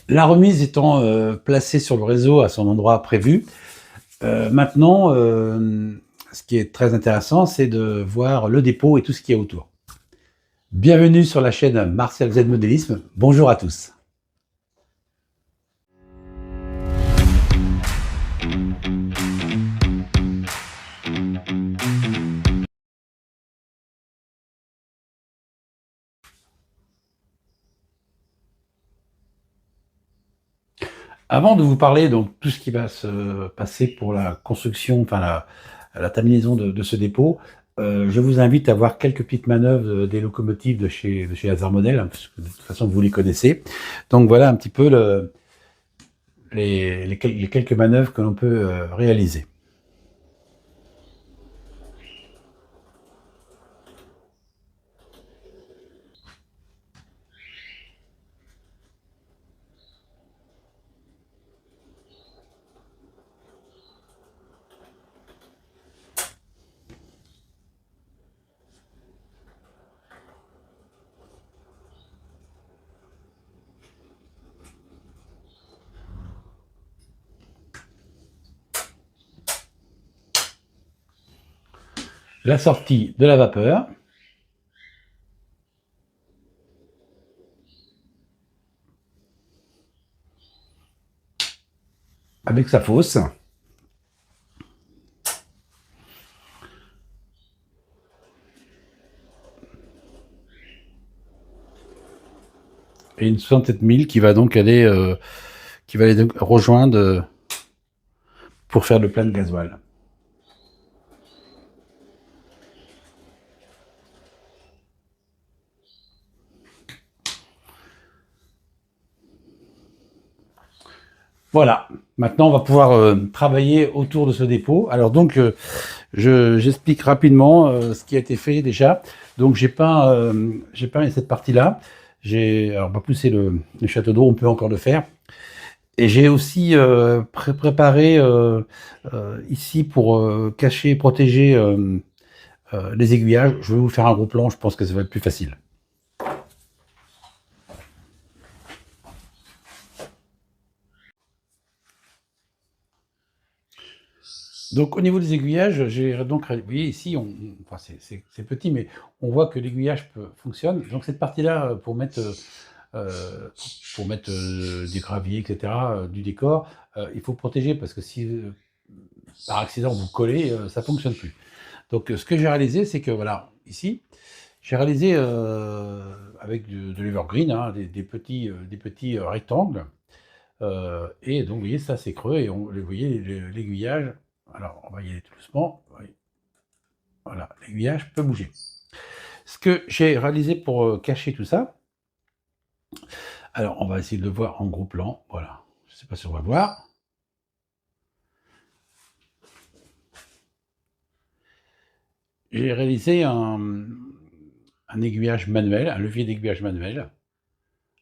La remise étant placée sur le réseau à son endroit prévu, maintenant, ce qui est très intéressant, c'est de voir le dépôt et tout ce qu'il y a autour. Bienvenue sur la chaîne Martial Z Modélisme. Bonjour à tous. Avant de vous parler donc tout ce qui va se passer pour la construction, enfin la terminaison de ce dépôt, je vous invite à voir quelques petites manœuvres des locomotives de chez Hazard Model, hein, parce que de toute façon vous les connaissez. Donc voilà un petit peu les quelques manœuvres que l'on peut réaliser. La sortie de la vapeur. Avec sa fosse. Et une 67 000 qui va donc aller, rejoindre pour faire le plein de gasoil. Voilà, maintenant on va pouvoir travailler autour de ce dépôt. Alors donc, j'explique rapidement ce qui a été fait déjà. Donc j'ai peint cette partie-là. Alors pas pousser le château d'eau, on peut encore le faire. Et j'ai aussi préparé ici pour cacher, protéger les aiguillages. Je vais vous faire un gros plan, je pense que ça va être plus facile. Donc au niveau des aiguillages, j'ai donc, vous voyez ici, enfin c'est petit, mais on voit que l'aiguillage fonctionne. Donc cette partie-là, pour mettre du gravier, etc., du décor, il faut protéger parce que si par accident vous collez, ça fonctionne plus. Donc ce que j'ai réalisé, c'est que voilà, ici, j'ai réalisé avec de l'evergreen, hein, des petits rectangles. Et donc vous voyez, ça c'est creux et vous voyez l'aiguillage. Alors, on va y aller tout doucement. Voilà, l'aiguillage peut bouger. Ce que j'ai réalisé pour cacher tout ça, alors on va essayer de le voir en gros plan. Voilà, je ne sais pas si on va voir. J'ai réalisé un aiguillage manuel, un levier d'aiguillage manuel.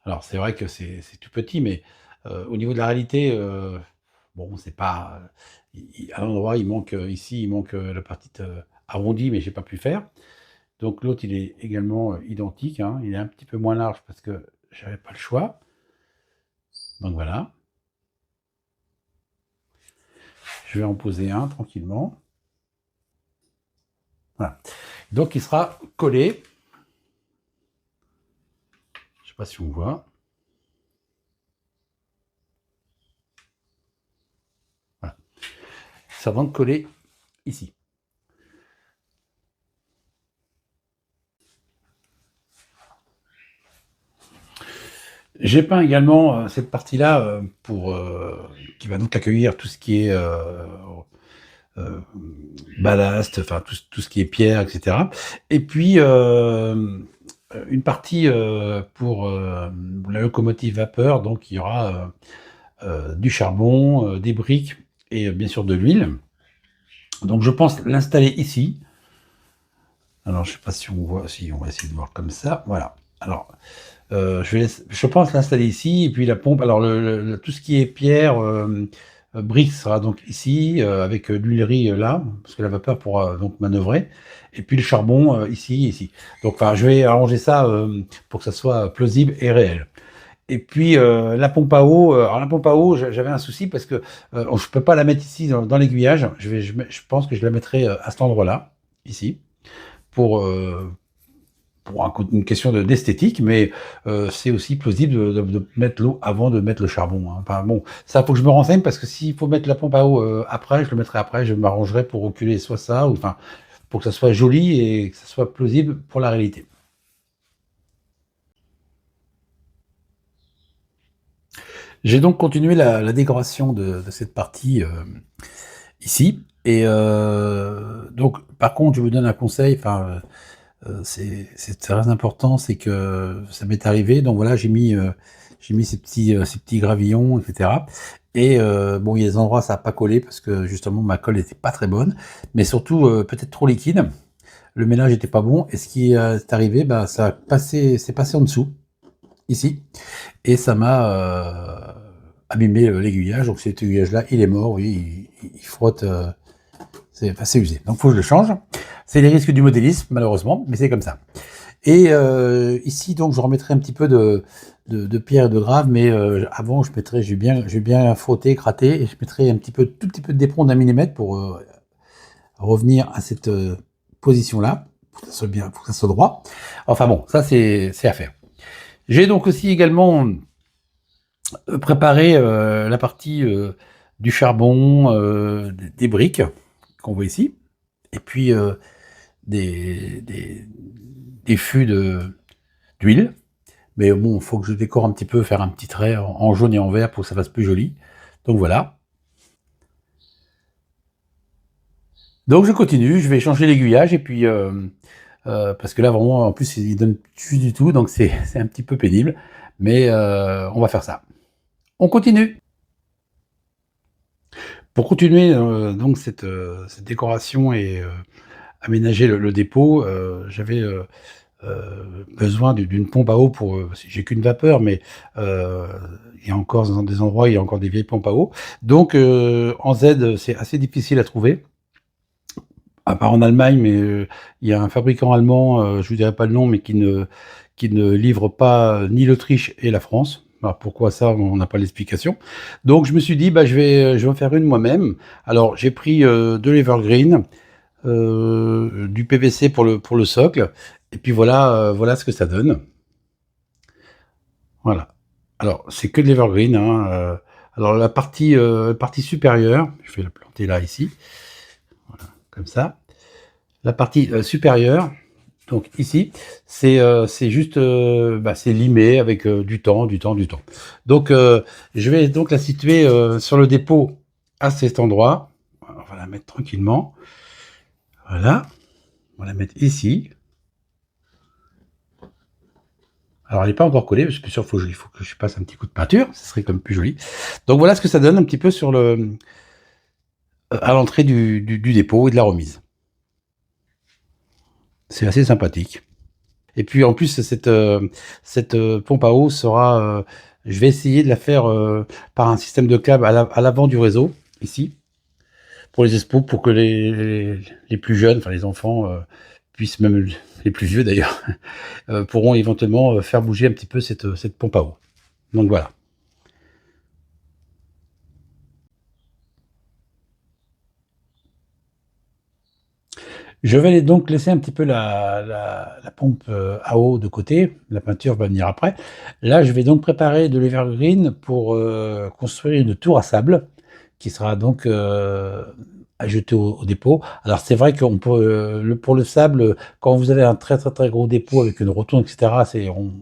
Alors c'est vrai que c'est tout petit, mais au niveau de la réalité, bon, c'est pas... à l'endroit, il manque ici, il manque la partie arrondie, mais j'ai pas pu faire. Donc l'autre, il est également identique, hein. Il est un petit peu moins large parce que j'avais pas le choix. Donc voilà. Je vais en poser un tranquillement. Voilà. Donc il sera collé. Je sais pas si on voit. Voilà. Ça va coller ici. J'ai peint également cette partie-là qui va donc accueillir tout ce qui est ballast, enfin tout ce qui est pierre, etc. Et puis une partie pour la locomotive vapeur, donc il y aura du charbon, des briques et bien sûr de l'huile. Donc je pense l'installer ici. Alors je sais pas si on voit, si on va essayer de voir comme ça. Voilà. Alors je pense l'installer ici et puis la pompe. Alors tout ce qui est pierre, briques sera donc ici avec l'huilerie là, parce que la vapeur pourra donc manœuvrer. Et puis le charbon ici, ici. Donc enfin, je vais arranger ça pour que ça soit plausible et réel. Et puis, la pompe à eau, alors la pompe à eau, j'avais un souci parce que, je peux pas la mettre ici dans l'aiguillage. Je pense que je la mettrai, à cet endroit-là, ici, pour, une question d'esthétique, mais c'est aussi plausible de mettre l'eau avant de mettre le charbon, hein. Enfin bon, ça faut que je me renseigne parce que s'il faut mettre la pompe à eau, après, je le mettrai après, je m'arrangerai pour reculer soit ça ou enfin, pour que ça soit joli et que ça soit plausible pour la réalité. J'ai donc continué la décoration de cette partie, ici et donc par contre, je vous donne un conseil, enfin, c'est très important, c'est que ça m'est arrivé, donc voilà, j'ai mis ces petits gravillons et cetera et bon, il y a des endroits ça a pas collé parce que justement ma colle était pas très bonne, mais surtout, peut-être trop liquide. Le mélange était pas bon et ce qui, est arrivé, bah, ça a passé c'est passé en dessous, ici et ça m'a, abîmé, l'aiguillage, donc cet aiguillage-là, il est mort, oui, il frotte, c'est enfin, c'est usé, donc faut que je le change. C'est les risques du modélisme, malheureusement, mais c'est comme ça. Et ici, donc, je remettrai un petit peu de pierre et de grave, mais avant, je vais bien frotter, gratter, et je mettrai un petit peu, tout petit peu de d'éperon d'1 mm pour revenir à cette position-là, pour que ça soit bien, pour que ça soit droit. Enfin bon, ça c'est à faire. J'ai donc aussi également préparé la partie du charbon, des briques qu'on voit ici, et puis des, des fûts d'huile. Mais bon, il faut que je décore un petit peu, faire un petit trait en jaune et en vert pour que ça fasse plus joli. Donc voilà. Donc je continue, je vais changer l'aiguillage et puis parce que là vraiment en plus il donne plus du tout, donc c'est un petit peu pénible, mais on va faire ça. On continue. Pour continuer donc cette décoration et aménager le dépôt, j'avais besoin d'une pompe à eau pour, j'ai qu'une vapeur, mais heu, il y a encore dans des endroits, il y a encore des vieilles pompes à eau. Donc en Z, c'est assez difficile à trouver, à part en Allemagne, mais il y a un fabricant allemand, je vous dirai pas le nom, mais qui ne livre pas ni l'Autriche et la France. Alors pourquoi ça? On n'a pas l'explication. Donc je me suis dit: «Bah, je vais en faire une moi-même». Alors j'ai pris, de l'Evergreen, du PVC pour le socle et puis voilà, voilà ce que ça donne. Voilà. Alors c'est que de l'Evergreen, hein, alors partie supérieure, je vais la planter là, ici, comme ça. La partie, supérieure, donc ici, c'est juste, bah, c'est limé avec, du temps, du temps, du temps. Donc je vais donc la situer, sur le dépôt à cet endroit. On va la mettre tranquillement. Voilà, on va la mettre ici. Alors elle est pas encore collée, parce que sûr, il faut que je passe un petit coup de peinture, ce serait comme plus joli. Donc voilà ce que ça donne un petit peu sur à l'entrée du dépôt et de la remise. C'est assez sympathique. Et puis en plus cette pompe à eau sera, je vais essayer de la faire, par un système de câble à l'avant du réseau, ici, pour les expos, pour que les plus jeunes, enfin les enfants, puissent même les plus vieux d'ailleurs, pourront éventuellement, faire bouger un petit peu cette pompe à eau. Donc voilà. Je vais donc laisser un petit peu la pompe, à eau de côté, la peinture va venir après. Là, je vais donc préparer de l'evergreen pour, construire une tour à sable qui sera donc, ajoutée au dépôt. Alors c'est vrai qu'on peut, pour le sable, quand vous avez un très, très, très gros dépôt avec une rotonde et cetera,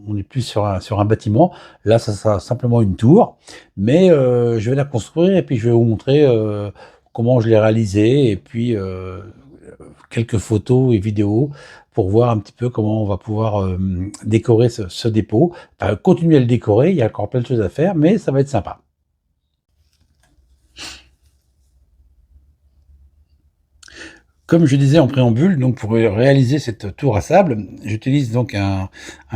on est plus sur un bâtiment. Là, ça sera simplement une tour, mais je vais la construire et puis je vais vous montrer, comment je l'ai réalisée et puis, quelques photos et vidéos pour voir un petit peu comment on va pouvoir décorer ce dépôt. Enfin, continuer à le décorer, il y a encore plein de choses à faire, mais ça va être sympa. Comme je disais en préambule, donc pour réaliser cette tour à sable, j'utilise donc un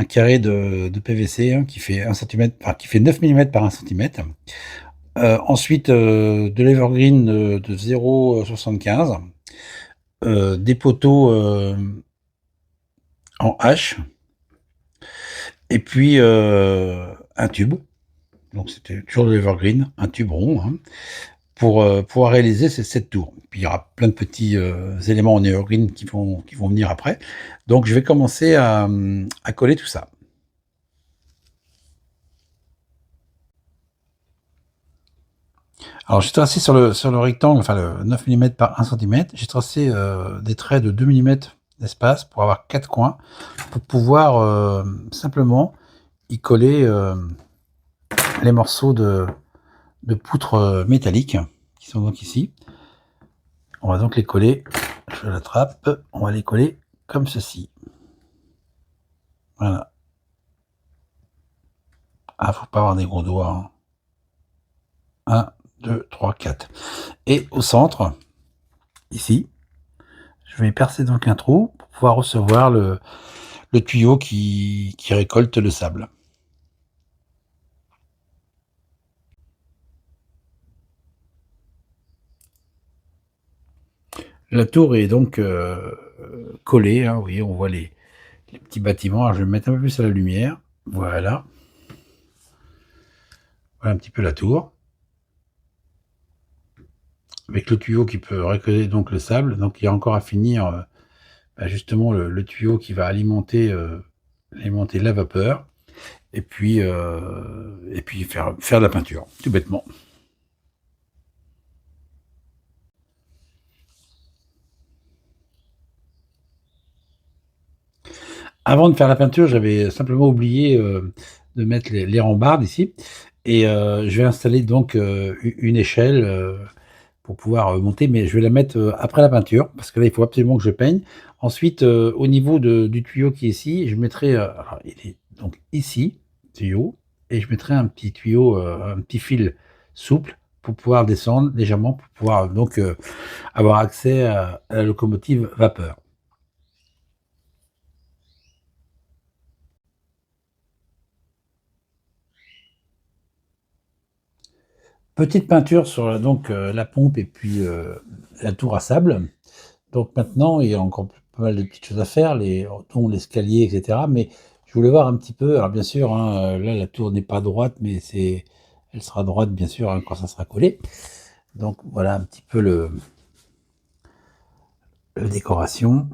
carré de PVC hein, qui fait 1 centimètre, enfin, qui fait 9 mm par 1 centimètre. Ensuite, de l'evergreen de 0,75, des poteaux en H, et puis un tube, donc c'était toujours de l'Evergreen, un tube rond, hein, pour pouvoir réaliser cette tour. Puis il y aura plein de petits éléments en Evergreen qui vont venir après. Donc je vais commencer à coller tout ça. Alors j'ai tracé sur le rectangle, enfin le 9 mm par 1 centimètre, j'ai tracé des traits de 2 mm d'espace pour avoir 4 coins, pour pouvoir simplement y coller les morceaux de poutre métallique qui sont donc ici. On va donc les coller, je l'attrape, on va les coller comme ceci. Voilà. Ah, faut pas avoir des gros doigts. 1, 2, 3, 4. Et au centre, ici, je vais percer donc un trou pour pouvoir recevoir le tuyau qui récolte le sable. La tour est donc collée, hein, vous voyez, on voit les petits bâtiments. Alors je vais me mettre un peu plus à la lumière. Voilà. Voilà un petit peu la tour. Avec le tuyau qui peut récolter donc le sable. Donc il y a encore à finir justement le tuyau qui va alimenter la vapeur. Et puis faire de la peinture, tout bêtement. Avant de faire la peinture, j'avais simplement oublié de mettre les rambardes ici. Et je vais installer donc une échelle pour pouvoir monter, mais je vais la mettre après la peinture, parce que là, il faut absolument que je peigne. Ensuite, au niveau du tuyau qui est ici, je mettrai, alors, il est donc ici, tuyau, et je mettrai un petit tuyau, un petit fil souple pour pouvoir descendre légèrement, pour pouvoir donc avoir accès à la locomotive vapeur. Petite peinture sur donc la pompe et puis la tour à sable. Donc maintenant, il y a encore pas mal de petites choses à faire, dont l'escalier, et cetera. Mais je voulais voir un petit peu. Alors bien sûr, hein, là, la tour n'est pas droite, mais elle sera droite, bien sûr, hein, quand ça sera collé. Donc voilà un petit peu la décoration.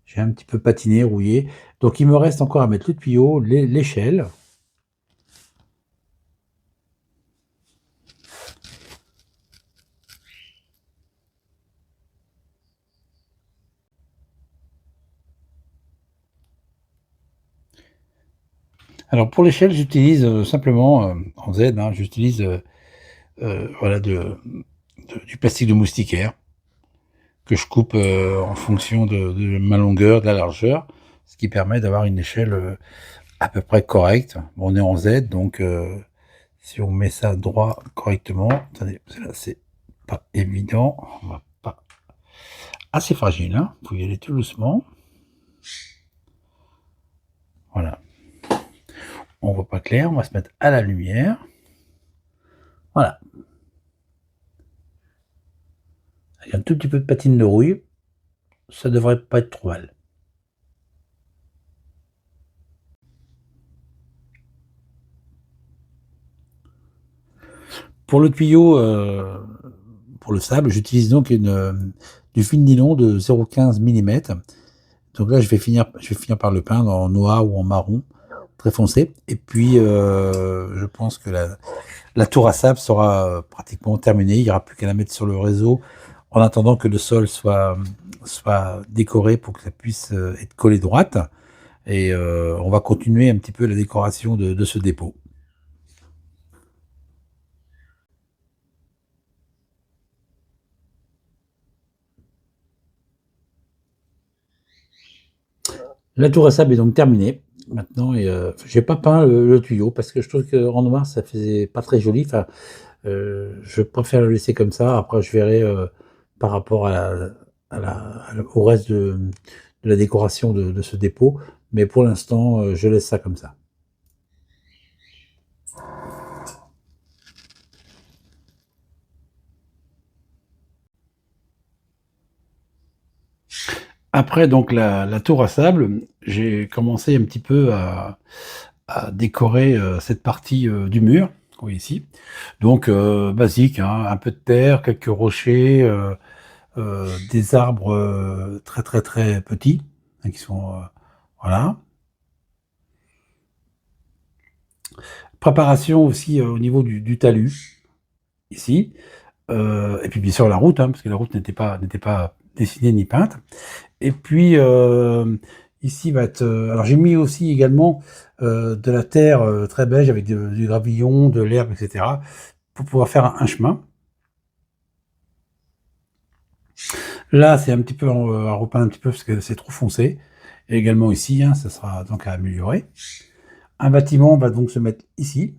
J'ai un petit peu patiné, rouillé. Donc il me reste encore à mettre le tuyau, l'échelle. Alors pour l'échelle, j'utilise simplement en Z, hein, j'utilise voilà du plastique de moustiquaire que je coupe en fonction de ma longueur, de la largeur, ce qui permet d'avoir une échelle à peu près correcte. Bon, on est en Z, donc si on met ça droit correctement, attendez, parce que là c'est pas évident, on va pas, assez fragile, hein, faut y aller tout doucement. Voilà, on voit pas clair, on va se mettre à la lumière. Voilà, avec un tout petit peu de patine de rouille, ça devrait pas être trop mal. Pour le tuyau, pour le sable, j'utilise donc du fil nylon de 0,15 mm. Donc là, je vais finir par le peindre en noir ou en marron, très foncé. Et puis, je pense que la tour à sable sera pratiquement terminée. Il n'y aura plus qu'à la mettre sur le réseau en attendant que le sol soit décoré pour que ça puisse être collé droite. Et on va continuer un petit peu la décoration de ce dépôt. La tour à sable est donc terminée maintenant et j'ai pas peint le tuyau parce que je trouve qu'en noir ça faisait pas très joli. Enfin, je préfère le laisser comme ça. Après je verrai, par rapport au reste de la décoration de ce dépôt. Mais pour l'instant, je laisse ça comme ça. Après donc la tour à sable, j'ai commencé un petit peu à décorer, cette partie, du mur, vous voyez ici. Donc basique, hein, un peu de terre, quelques rochers, des arbres, très, très, très petits, hein, qui sont, voilà. Préparation aussi, au niveau du talus, ici, et puis bien sûr la route, hein, parce que la route n'était pas dessinée ni peinte. Et puis, ici va être, alors j'ai mis aussi également, de la terre, très beige avec du gravillon, de l'herbe et cetera, pour pouvoir faire un chemin. Là, c'est un petit peu à repeindre un petit peu parce que c'est trop foncé. Et également ici, hein, ça sera donc à améliorer. Un bâtiment va donc se mettre ici.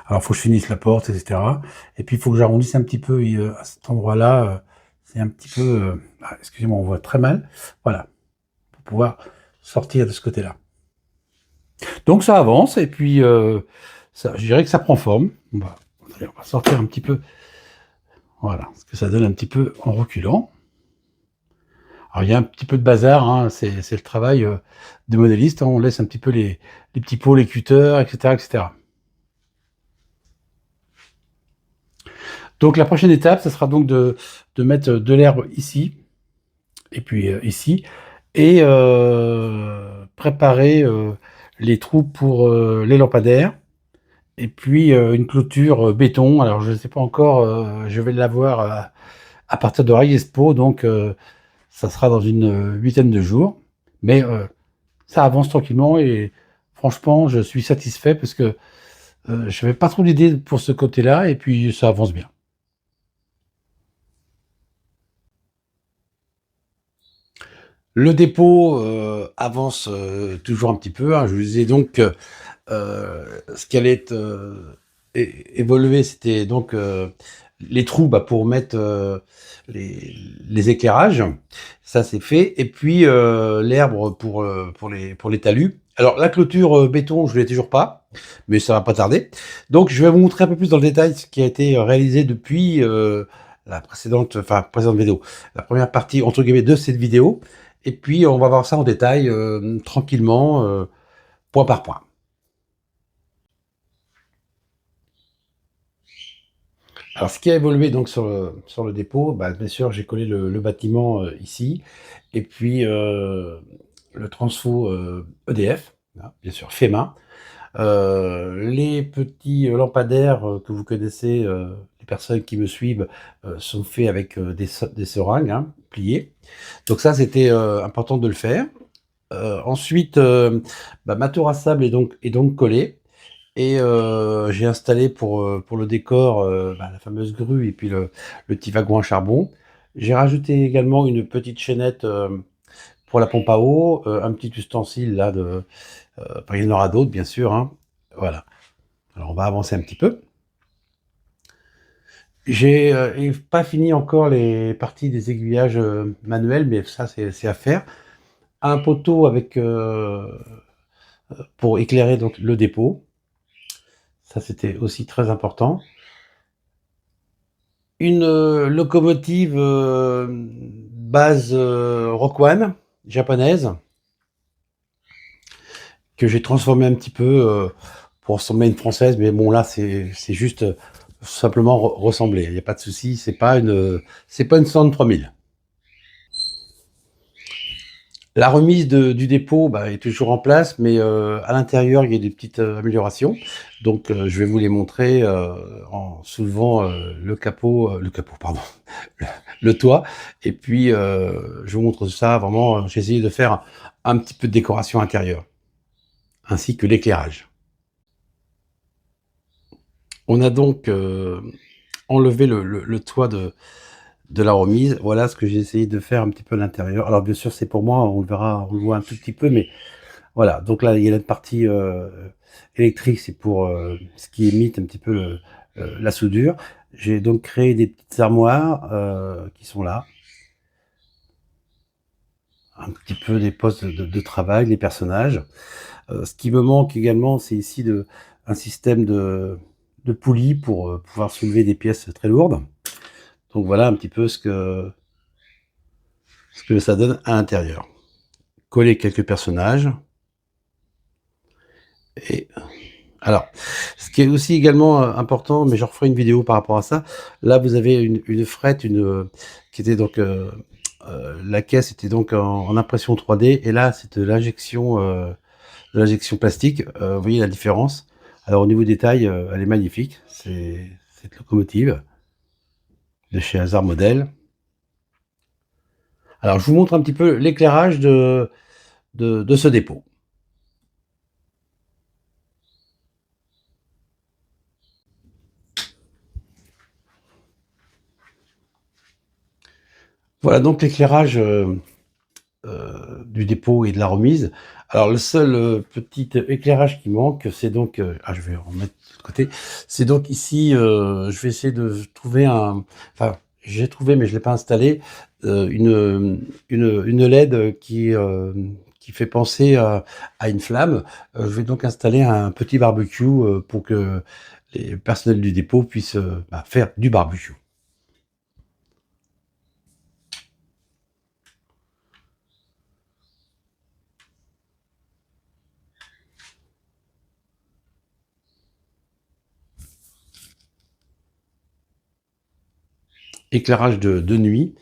Alors, il faut que je finisse la porte, et cetera. Et puis, il faut que j'arrondisse un petit peu à cet endroit-là. C'est un petit peu, excusez-moi, on voit très mal. Voilà, pour pouvoir sortir de ce côté-là. Donc ça avance et puis, je dirais que ça prend forme. Allez, on va sortir un petit peu, voilà, ce que ça donne un petit peu en reculant. Alors il y a un petit peu de bazar, hein, c'est le travail, de modéliste, hein, on laisse un petit peu les petits pots, les cutters, et cetera, et cetera. Donc la prochaine étape, ça sera donc de mettre de l'herbe ici et puis, ici et préparer, les trous pour, les lampadaires. Et puis, une clôture, béton. Alors je ne sais pas encore, je vais l'avoir, à partir de Riespo, donc ça sera dans une, huitaine de jours. Mais, ça avance tranquillement et franchement, je suis satisfait parce que, je n'avais pas trop d'idées pour ce côté-là et puis ça avance bien. Le dépôt, avance, toujours un petit peu, hein. Je vous disais donc que, ce qui allait être, évolué, c'était donc, les trous, bah, pour mettre, les éclairages. Ça, c'est fait et puis, l'herbe pour les talus. Alors la clôture, béton, je l'ai toujours pas, mais ça va pas tarder. Donc je vais vous montrer un peu plus dans le détail ce qui a été réalisé depuis, précédente vidéo. La première partie, entre guillemets, de cette vidéo et puis on va voir ça en détail, tranquillement, point par point. Alors, ce qui a évolué donc sur le dépôt, bah, bien sûr, j'ai collé le bâtiment ici, et puis le transfo EDF, hein, bien sûr, fait main. Les petits lampadaires que vous connaissez, les personnes qui me suivent, sont faits avec des seringues, hein, pliées. Donc ça, c'était important de le faire. Ensuite, bah, ma tour à sable est donc collée. Et j'ai installé pour le décor, bah, la fameuse grue et puis le petit wagon à charbon. J'ai rajouté également une petite chaînette, pour la pompe à eau, un petit ustensile là enfin il y en aura d'autres bien sûr, hein. Voilà. Alors on va avancer un petit peu. J'ai, pas fini encore les parties des aiguillages, manuels, mais ça c'est à faire. Un poteau avec, pour éclairer donc le dépôt. Ça c'était aussi très important. Une, locomotive, base, Rockwan, japonaise, que j'ai transformée un petit peu, pour ressembler à une française, mais bon là c'est juste, simplement ressembler. Il y a pas de souci, c'est pas une 13000. La remise du dépôt, bah, est toujours en place, mais à l'intérieur, il y a des petites, améliorations. Donc je vais vous les montrer, en soulevant, le capot pardon, le le toit et puis, je vous montre ça vraiment, j'ai essayé de faire un petit peu de décoration intérieure, ainsi que l'éclairage. On a donc, enlevé le toit de la remise. Voilà ce que j'ai essayé de faire un petit peu à l'intérieur. Alors bien sûr, c'est pour moi, on le voit un tout petit peu, mais voilà. Donc là, il y a la partie, électrique, c'est pour, ce qui imite un petit peu la soudure. J'ai donc créé des petites armoires, qui sont là. Un petit peu des postes de travail, des personnages. Ce qui me manque également, c'est ici un système de poulies pour, pouvoir soulever des pièces très lourdes. Donc voilà un petit peu ce que ce que ça donne à l'intérieur. Coller quelques personnages et alors, ce qui est aussi également, important, mais j'en referai une vidéo par rapport à ça. Là, vous avez une frette, qui était donc, la caisse était donc en impression 3D et là, c'est de l'injection plastique. Vous voyez la différence? Alors au niveau des tailles, elle est magnifique. C'est cette locomotive de chez Hazard Model. Alors je vous montre un petit peu l'éclairage de ce dépôt. Voilà donc l'éclairage, du dépôt et de la remise. Alors le seul, petit éclairage qui manque, c'est donc, je vais remettre de côté. C'est donc ici, je vais essayer de trouver enfin, j'ai trouvé, mais je l'ai pas installé, une LED qui fait penser à une flamme. Je vais donc installer un petit barbecue, pour que les personnels du dépôt puissent, faire du barbecue. Éclairage de nuit.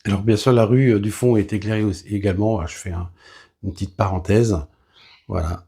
Alors bien sûr, la rue, du fond est éclairée aussi également. Je fais une petite parenthèse, voilà.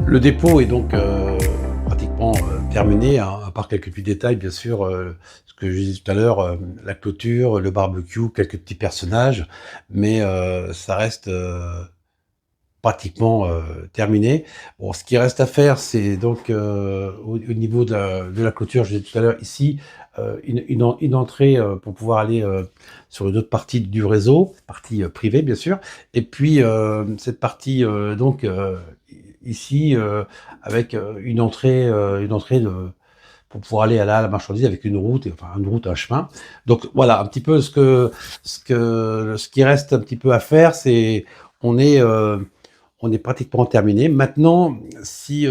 Le dépôt est donc, pratiquement, terminé, hein, à part quelques petits détails bien sûr, ce que je disais tout à l'heure, la clôture, le barbecue, quelques petits personnages, mais ça reste, pratiquement, terminé. Bon, ce qui reste à faire, c'est donc, au niveau de la clôture, je disais tout à l'heure, ici, une entrée, pour pouvoir aller, sur une autre partie du réseau, partie, privée bien sûr, et puis, cette partie, donc, ici, avec, une entrée de pour pouvoir aller à la marchandise avec une route, enfin une route, un chemin. Donc voilà, un petit peu ce qui reste un petit peu à faire, c'est on est, heu, on est pratiquement terminé. Maintenant, si,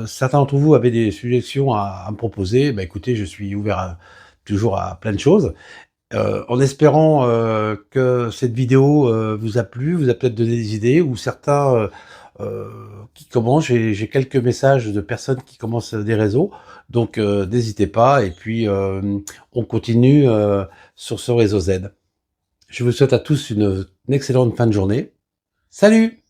certains d'entre vous avaient des suggestions à me proposer, bah, écoutez, je suis ouvert toujours à plein de choses. En espérant, que cette vidéo, vous a plu, vous a peut-être donné des idées ou certains, qui commencent. J'ai quelques messages de personnes qui commencent, des réseaux, donc n'hésitez pas et puis, on continue, sur ce réseau Z. Je vous souhaite à tous une excellente fin de journée. Salut!